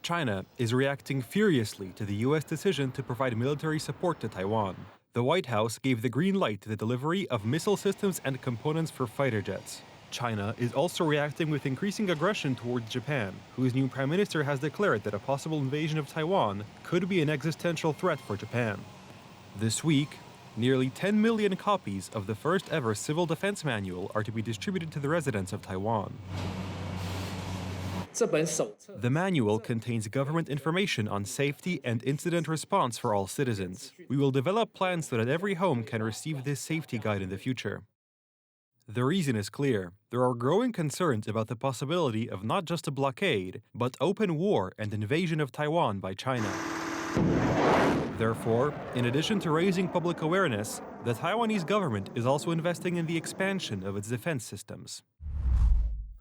China is reacting furiously to the U.S. decision to provide military support to Taiwan. The White House gave the green light to the delivery of missile systems and components for fighter jets. China is also reacting with increasing aggression towards Japan, whose new prime minister has declared that a possible invasion of Taiwan could be an existential threat for Japan. This week, nearly 10 million copies of the first ever civil defense manual are to be distributed to the residents of Taiwan. The manual contains government information on safety and incident response for all citizens. We will develop plans so that every home can receive this safety guide in the future. The reason is clear. There are growing concerns about the possibility of not just a blockade, but open war and invasion of Taiwan by China. Therefore, in addition to raising public awareness, the Taiwanese government is also investing in the expansion of its defense systems.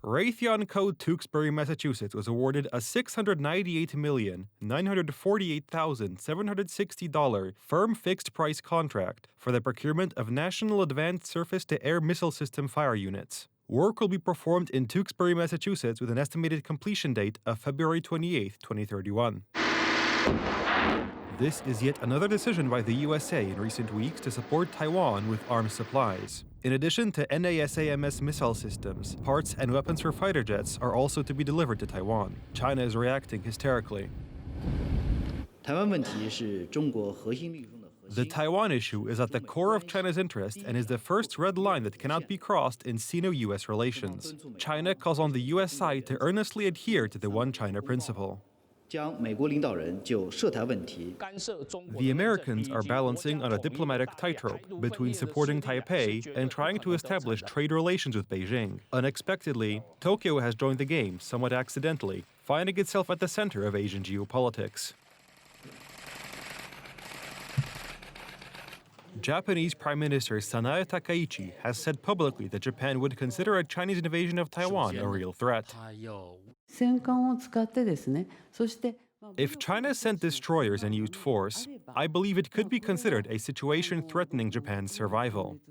Raytheon Co. Tewksbury, Massachusetts was awarded a $698,948,760 firm fixed-price contract for the procurement of National Advanced Surface-to-Air Missile System fire units. Work will be performed in Tewksbury, Massachusetts with an estimated completion date of February 28, 2031. This is yet another decision by the USA in recent weeks to support Taiwan with arms supplies. In addition to NASAMS missile systems, parts and weapons for fighter jets are also to be delivered to Taiwan. China is reacting hysterically. The Taiwan issue is at the core of China's interest and is the first red line that cannot be crossed in Sino-US relations. China calls on the US side to earnestly adhere to the One China principle. The Americans are balancing on a diplomatic tightrope between supporting Taipei and trying to establish trade relations with Beijing. Unexpectedly, Tokyo has joined the game, somewhat accidentally, finding itself at the center of Asian geopolitics. Japanese Prime Minister Sanae Takaichi has said publicly that Japan would consider a Chinese invasion of Taiwan a real threat. If China sent destroyers and used force, I believe it could be considered a situation threatening Japan's survival.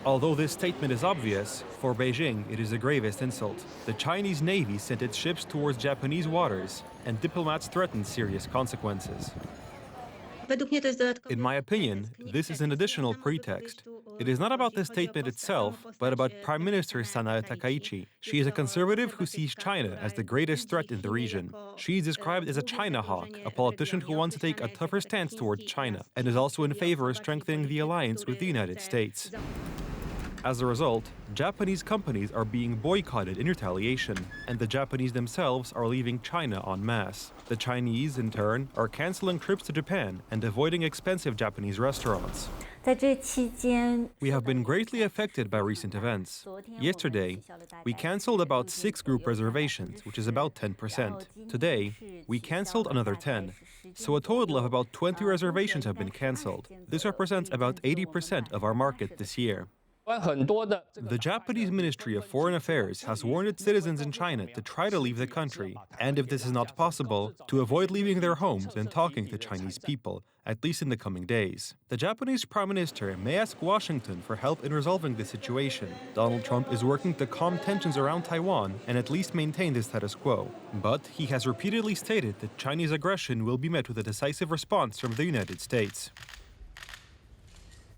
Although this statement is obvious, for Beijing it is the gravest insult. The Chinese Navy sent its ships towards Japanese waters, and diplomats threatened serious consequences. In my opinion, this is an additional pretext. It is not about the statement itself, but about Prime Minister Sanae Takaichi. She is a conservative who sees China as the greatest threat in the region. She is described as a China hawk, a politician who wants to take a tougher stance toward China, and is also in favor of strengthening the alliance with the United States. As a result, Japanese companies are being boycotted in retaliation, and the Japanese themselves are leaving China en masse. The Chinese, in turn, are canceling trips to Japan and avoiding expensive Japanese restaurants. We have been greatly affected by recent events. Yesterday, we canceled about 6 group reservations, which is about 10%. Today, we canceled another 10. So a total of about 20 reservations have been canceled. This represents about 80% of our market this year. The Japanese Ministry of Foreign Affairs has warned its citizens in China to try to leave the country, and if this is not possible, to avoid leaving their homes and talking to Chinese people, at least in the coming days. The Japanese Prime Minister may ask Washington for help in resolving the situation. Donald Trump is working to calm tensions around Taiwan and at least maintain the status quo. But he has repeatedly stated that Chinese aggression will be met with a decisive response from the United States.